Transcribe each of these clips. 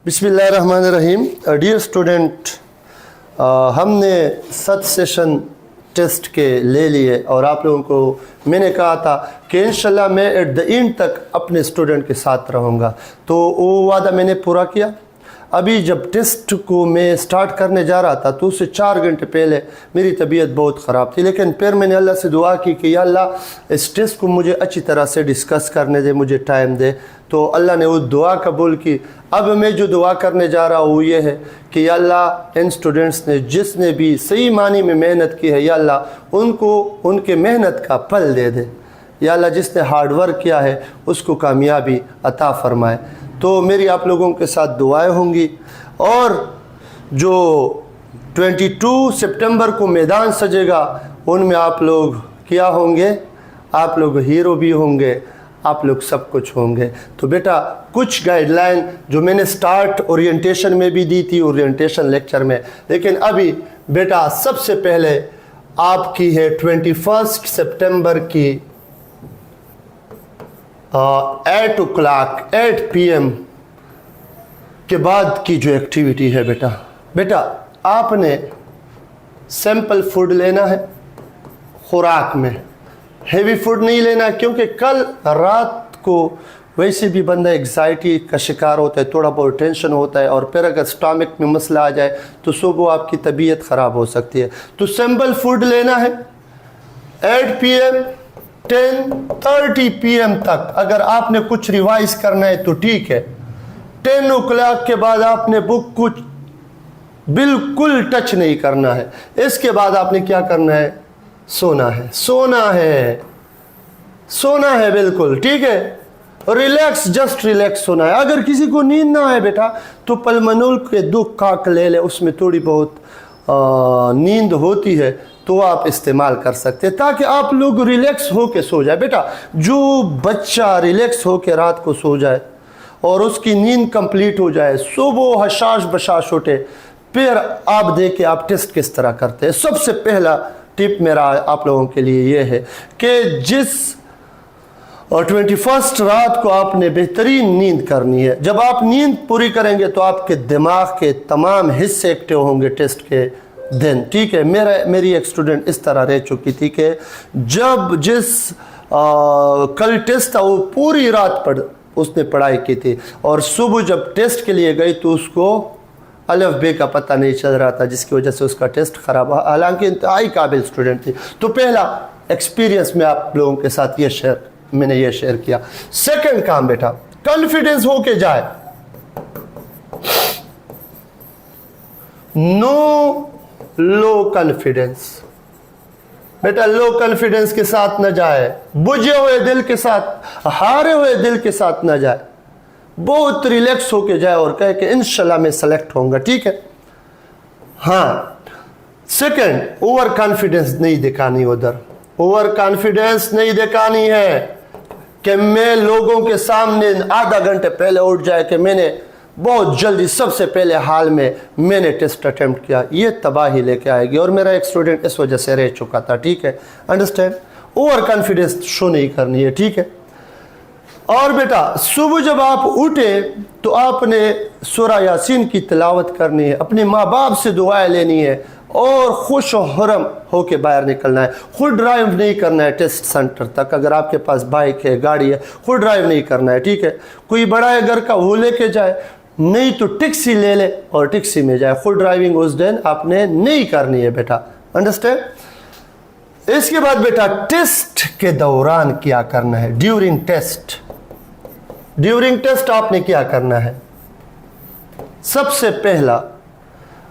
बिस्मिल्लाहिर्रहमानिर्रहीम। Dear student, हमने 7 session test के ले लिए और आप लोगों को मैंने कहा था कि इंशाल्लाह मैं एट द एंड तक अपने स्टूडेंट के साथ रहूँगा, तो वो वादा मैंने पूरा किया। अभी जब टेस्ट को मैं स्टार्ट करने जा रहा था तो उससे 4 घंटे पहले मेरी तबीयत बहुत ख़राब थी, लेकिन फिर मैंने अल्लाह से दुआ की कि या अल्लाह इस टेस्ट को मुझे अच्छी तरह से डिस्कस करने दे, मुझे टाइम दे। तो अल्लाह ने वो दुआ कबूल की। अब मैं जो दुआ करने जा रहा हूँ वो ये है कि या अल्लाह इन स्टूडेंट्स ने जिसने भी सही मानी में मेहनत की है, या अल्लाह उनको उनके मेहनत का फल दे दे। या अल्लाह जिसने हार्ड वर्क किया है उसको कामयाबी अता फ़रमाए। तो मेरी आप लोगों के साथ दुआएं होंगी। और जो 22 सितंबर को मैदान सजेगा उनमें आप लोग क्या होंगे? आप लोग हीरो भी होंगे, आप लोग सब कुछ होंगे। तो बेटा कुछ गाइडलाइन जो मैंने स्टार्ट ओरिएंटेशन में भी दी थी, ओरिएंटेशन लेक्चर में, लेकिन अभी बेटा सबसे पहले आपकी है 21 सितंबर की 8 PM के बाद की जो एक्टिविटी है बेटा आपने सैंपल फूड लेना है। खुराक में हेवी फूड नहीं लेना, क्योंकि कल रात को वैसे भी बंदा एग्जाइटी का शिकार होता है, थोड़ा बहुत टेंशन होता है, और फिर अगर स्टमक में मसला आ जाए तो सुबह आपकी तबीयत ख़राब हो सकती है। तो सैंपल फूड लेना है 8 PM 10:30 PM तक। अगर आपने कुछ रिवाइज करना है तो ठीक है। 10 o'clock के बाद आपने बुक को बिल्कुल टच नहीं करना है। इसके बाद आपने क्या करना है? सोना है बिल्कुल, ठीक है। रिलैक्स, जस्ट रिलैक्स होना है। अगर किसी को नींद ना आए बेटा तो पलमनोल के 2 काक ले ले, उसमें थोड़ी बहुत नींद होती है तो आप इस्तेमाल कर सकते हैं, ताकि आप लोग रिलैक्स हो के सो जाए। बेटा जो बच्चा रिलैक्स हो के रात को सो जाए और उसकी नींद कंप्लीट हो जाए, सुबह हशाश बशाश उठे, फिर आप देखें आप टेस्ट किस तरह करते हैं। सबसे पहला टिप मेरा आप लोगों के लिए ये है कि जिस 21 रात को आपने बेहतरीन नींद करनी है। जब आप नींद पूरी करेंगे तो आपके दिमाग के तमाम हिस्से एक्टिव होंगे टेस्ट के दिन, ठीक है। मेरी एक स्टूडेंट इस तरह रह चुकी थी कि जब कल टेस्ट था वो पूरी रात उसने पढ़ाई की थी, और सुबह जब टेस्ट के लिए गई तो उसको अलिफ बे का पता नहीं चल रहा था, जिसकी वजह से उसका टेस्ट ख़राब। हालांकि इंतहाई काबिल स्टूडेंट थी। तो पहला एक्सपीरियंस में आप लोगों के साथ मैंने ये शेयर किया। सेकंड काम बेटा, कॉन्फिडेंस हो के जाए। नो लो कॉन्फिडेंस बेटा, लो कॉन्फिडेंस के साथ न जाए, बुझे हुए दिल के साथ, हारे हुए दिल के साथ न जाए। बहुत रिलैक्स होके जाए और कहे कि इंशाल्लाह मैं सेलेक्ट होऊंगा, ठीक है। हाँ, सेकंड, ओवर कॉन्फिडेंस नहीं दिखानी। उधर ओवर कॉन्फिडेंस नहीं दिखानी है कि मैं लोगों के सामने आधा घंटे पहले उठ जाए कि मैंने बहुत जल्दी सबसे पहले हाल में मैंने टेस्ट अटेम्प्ट किया। ये तबाही लेके आएगी, और मेरा एक स्टूडेंट इस वजह से रह चुका था, ठीक है। अंडरस्टैंड? ओवर कॉन्फिडेंस शो नहीं करनी है, ठीक है। और बेटा सुबह जब आप उठे तो आपने सूरा यासीन की तिलावत करनी है, अपने माँ बाप से दुआएं लेनी है, और खुश और हुर्रम होके बाहर निकलना है। खुद ड्राइव नहीं करना है टेस्ट सेंटर तक। अगर आपके पास बाइक है, गाड़ी है, खुद ड्राइव नहीं करना है, ठीक है। कोई बड़ा है घर का, वो लेके जाए, नहीं तो टैक्सी ले ले और टैक्सी में जाए। खुद ड्राइविंग उस दिन आपने नहीं करनी है बेटा, अंडरस्टैंड। इसके बाद बेटा टेस्ट के दौरान क्या करना है? ड्यूरिंग टेस्ट आपने क्या करना है? सबसे पहला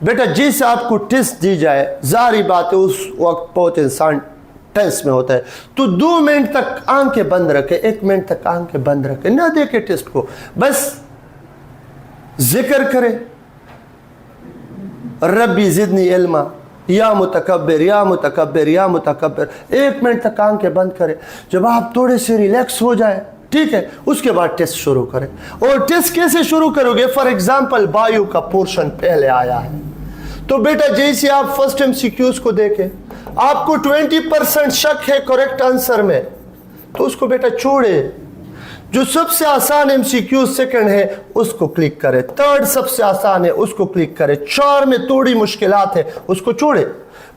बेटा जैसे आपको टेस्ट दी जाए, जारी बात है उस वक्त बहुत इंसान टेंस में होता है, तो 2 मिनट तक आंखें बंद रखे, 1 मिनट तक आंखें बंद रखे, ना देखे टेस्ट को, बस जिक्र करे रब्बी जिदनी इल्मा, या मुतकब्बिर या मुतकब्बिर या मुतकब्बिर। 1 मिनट तक आंखें बंद करे। जब आप थोड़े से रिलैक्स हो जाए, ठीक है, उसके बाद टेस्ट शुरू करें। और टेस्ट कैसे शुरू करोगे? फॉर एग्जाम्पल बायो का पोर्शन पहले आया है, तो बेटा जैसे आप फर्स्ट MCQs को देखें, आपको 20% शक है करेक्ट आंसर में, तो उसको बेटा छोड़े। जो सबसे आसान MCQ सेकंड है उसको क्लिक करें, थर्ड सबसे आसान है उसको क्लिक करें, 4 में थोड़ी मुश्किलात है उसको छोड़े,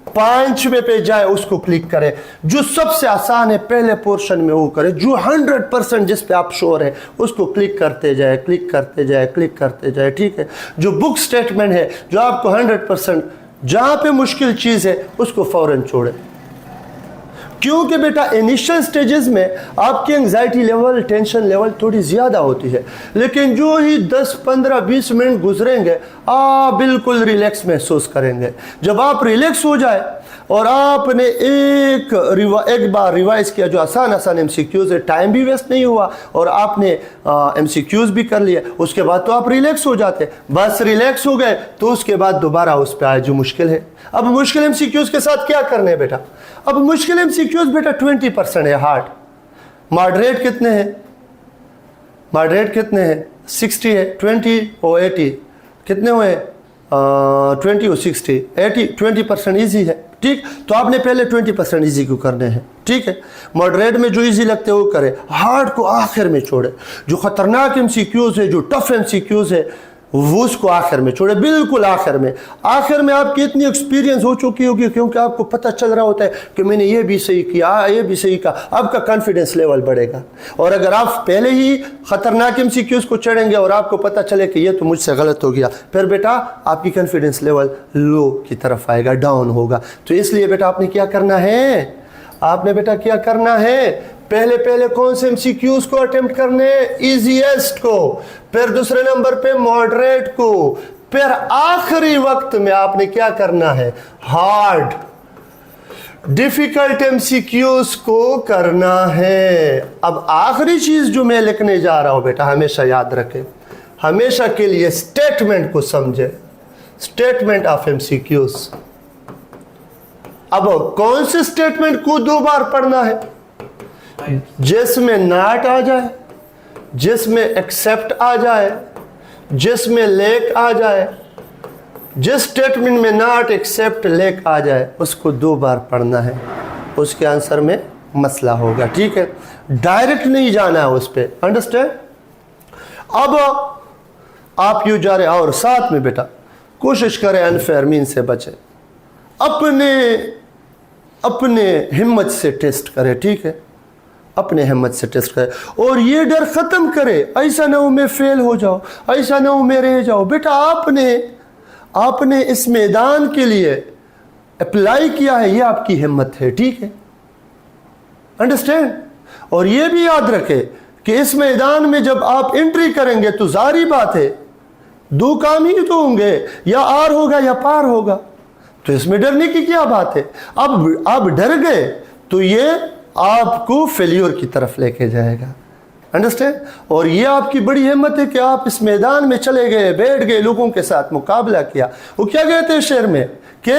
5वें पे जाए उसको क्लिक करें, जो सबसे आसान है पहले पोर्शन में वो करें, जो 100% जिस पे आप श्योर है उसको क्लिक करते जाए, क्लिक करते जाए, क्लिक करते जाए, ठीक है। जो बुक स्टेटमेंट है, जो आपको 100% जहां पे मुश्किल चीज है उसको फौरन छोड़े, क्योंकि बेटा इनिशियल स्टेजेस में आपकी एंजाइटी लेवल, टेंशन लेवल थोड़ी ज़्यादा होती है, लेकिन जो ही 10, 15, 20 मिनट गुजरेंगे आप बिल्कुल रिलैक्स महसूस करेंगे। जब आप रिलैक्स हो जाए और आपने एक बार रिवाइज किया जो आसान MCQs है, टाइम भी वेस्ट नहीं हुआ और आपने MCQs भी कर लिए, उसके बाद तो आप रिलैक्स हो जाते। बस रिलैक्स हो गए तो उसके बाद दोबारा उस पर आए जो मुश्किल है। अब मुश्किल MCQs के साथ क्या करने हैं बेटा? अब मुश्किल MCQs बेटा 20% है हार्ड। मॉडरेट कितने हैं? मॉडरेट कितने हैं? 60 है, 20 और 80 कितने हुए? 20 और 60, 80, 20% ईजी है, ठीक। तो आपने पहले 20% ईजी को करने हैं, ठीक है। मॉडरेट में जो ईजी लगते हैं वो करे, हार्ड को आखिर में छोड़े, जो खतरनाक MCQs है, जो टफ MCQs है वो उसको आखिर में छोड़े, बिल्कुल आखिर में। आखिर में आपकी इतनी एक्सपीरियंस हो चुकी होगी क्योंकि आपको पता चल रहा होता है कि मैंने ये भी सही किया, ये भी सही कहा, आपका कॉन्फिडेंस लेवल बढ़ेगा। और अगर आप पहले ही खतरनाक MCQs को चढ़ेंगे और आपको पता चले कि ये तो मुझसे गलत हो गया, फिर बेटा आपकी कॉन्फिडेंस लेवल लो की तरफ आएगा, डाउन होगा। तो इसलिए बेटा आपने क्या करना है? आपने बेटा क्या करना है? पहले कौन से MCQs को अटेम्प्ट करने? इजीएस्ट को, फिर दूसरे नंबर पे मॉडरेट को, फिर आखिरी वक्त में आपने क्या करना है? हार्ड डिफिकल्ट MCQs को करना है। अब आखिरी चीज जो मैं लिखने जा रहा हूं बेटा हमेशा याद रखें, हमेशा के लिए स्टेटमेंट को समझे, स्टेटमेंट ऑफ MCQs। अब कौन से स्टेटमेंट को 2 बार पढ़ना है? जिसमें नॉट आ जाए, जिसमें एक्सेप्ट आ जाए, जिसमें लेक आ जाए। जिस स्टेटमेंट में नॉट, एक्सेप्ट, लेक आ जाए उसको 2 बार पढ़ना है, उसके आंसर में मसला होगा, ठीक है। डायरेक्ट नहीं जाना है उस पर, अंडरस्टैंड। अब आप यूं जा रहे, और साथ में बेटा कोशिश करें अनफेयर मीन से बचे, अपने हिम्मत से टेस्ट करें, ठीक है। अपने हिम्मत से टेस्ट करें और ये डर ख़त्म करें, ऐसा ना हो मैं फेल हो जाओ, ऐसा ना हो मैं रह जाओ। बेटा आपने इस मैदान के लिए अप्लाई किया है, ये आपकी हिम्मत है, ठीक है, अंडरस्टैंड। और ये भी याद रखें कि इस मैदान में जब आप एंट्री करेंगे तो जारी बात है 2 काम ही तो होंगे, या आर होगा या पार होगा, तो इसमें डरने की क्या बात है। अब आप डर गए तो ये आपको फेल्योर की तरफ लेके जाएगा, अंडरस्टैंड। और ये आपकी बड़ी हिम्मत है कि आप इस मैदान में चले गए, बैठ गए, लोगों के साथ मुकाबला किया। वो क्या कहते हैं शेर में कि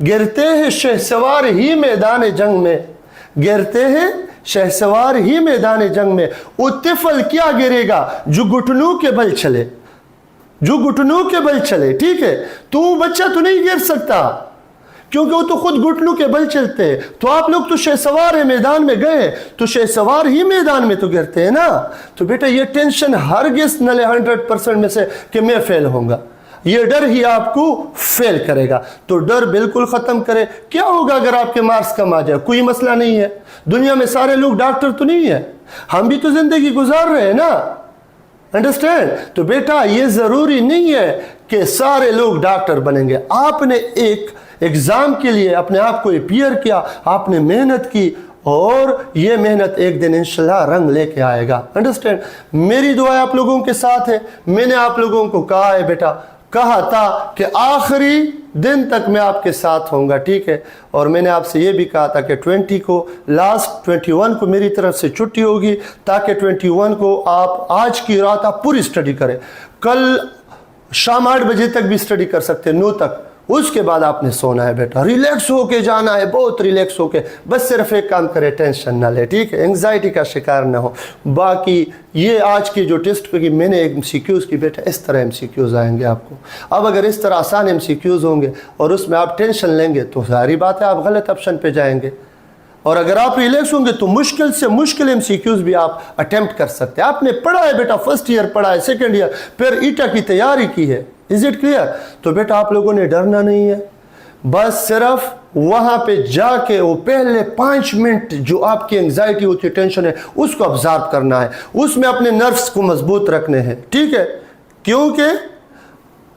गिरते हैं शहसवार ही मैदान जंग में, गिरते हैं शहसवार ही मैदान जंग में, वो तिफल क्या गिरेगा जो घुटनों के बल चले, जो घुटनों के बल चले, ठीक है। तो बच्चा तो नहीं गिर सकता क्योंकि वो तो खुद घुटनों के बल चलते हैं। तो आप लोग तो शहसवार है, मैदान में गए तो शहसवार ही मैदान में तो गिरते हैं ना। तो बेटा ये टेंशन हरगिज़ न ले 100% में से कि मैं फेल होऊंगा, ये डर ही आपको फेल करेगा। तो डर बिल्कुल ख़त्म करें। क्या होगा अगर आपके मार्क्स कम आ जाए? कोई मसला नहीं है, दुनिया में सारे लोग डॉक्टर तो नहीं है, हम भी तो ज़िंदगी गुजार रहे हैं ना, अंडरस्टैंड। तो बेटा ये ज़रूरी नहीं है कि सारे लोग डॉक्टर बनेंगे। आपने एक एग्ज़ाम के लिए अपने आप को अपीयर किया, आपने मेहनत की और ये मेहनत एक दिन इंशाल्लाह रंग लेके आएगा, अंडरस्टैंड। मेरी दुआ आप लोगों के साथ है। मैंने आप लोगों को कहा है बेटा, कहा था कि आखिरी दिन तक मैं आपके साथ होऊंगा, ठीक है। और मैंने आपसे ये भी कहा था कि 20 को लास्ट 21 को मेरी तरफ से छुट्टी होगी, ताकि 21 को आप आज की रात आप पूरी स्टडी करें। कल शाम 8 बजे तक भी स्टडी कर सकते हैं, 9 तक। उसके बाद आपने सोना है बेटा, रिलैक्स होके जाना है, बहुत रिलैक्स होके। बस सिर्फ एक काम करे, टेंशन ना ले, ठीक है, एंग्जाइटी का शिकार ना हो। बाकी ये आज की जो टेस्ट की मैंने MCQs की बेटा, इस तरह MCQs आएंगे आपको। अब अगर इस तरह आसान MCQs होंगे और उसमें आप टेंशन लेंगे तो सारी बात है आप गलत ऑप्शन पे जाएंगे। और अगर आप रिलैक्स होंगे तो मुश्किल से मुश्किल MCQs भी आप अटेम्प्ट कर सकते हैं। आपने पढ़ा है बेटा, फर्स्ट ईयर पढ़ा है, सेकेंड ईयर, फिर ईटा की तैयारी की है, इज इट क्लियर? तो बेटा आप लोगों ने डरना नहीं है, बस सिर्फ वहाँ पे जाके वो पहले 5 मिनट जो आपकी एंग्जाइटी होती है, टेंशन है, उसको ऑब्जर्व करना है, उसमें अपने नर्व्स को मजबूत रखने हैं, ठीक है? क्योंकि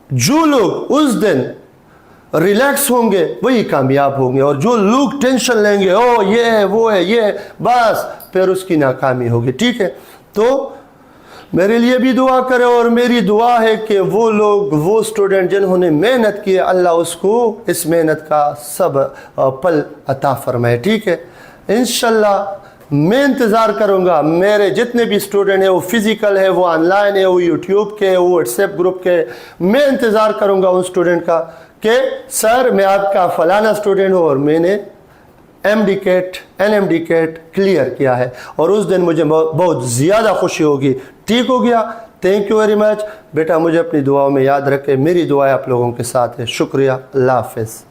जो लोग उस दिन रिलैक्स होंगे वही कामयाब होंगे, और जो लोग टेंशन लेंगे, ओ ये है वो है ये है, बस फिर उसकी नाकामी होगी, ठीक है? तो मेरे लिए भी दुआ करें, और मेरी दुआ है कि वो लोग, वो स्टूडेंट जिन्होंने मेहनत की है, अल्लाह उसको इस मेहनत का सब पल अता फरमाए, ठीक है? इंशाल्लाह मैं इंतज़ार करूँगा, मेरे जितने भी स्टूडेंट हैं, वो फिज़िकल है, वो ऑनलाइन है, वो यूट्यूब के, वो व्हाट्सएप ग्रुप के, मैं इंतज़ार करूँगा उन स्टूडेंट का कि सर मैं आपका फ़लाना स्टूडेंट हूँ और मैंने MD CAT NMD CAT clear किया है, और उस दिन मुझे बहुत ज़्यादा खुशी होगी। ठीक हो गया, थैंक यू वेरी मच बेटा, मुझे अपनी दुआओं में याद रखें, मेरी दुआएं आप लोगों के साथ है। शुक्रिया, अल्लाह हाफ़िज़।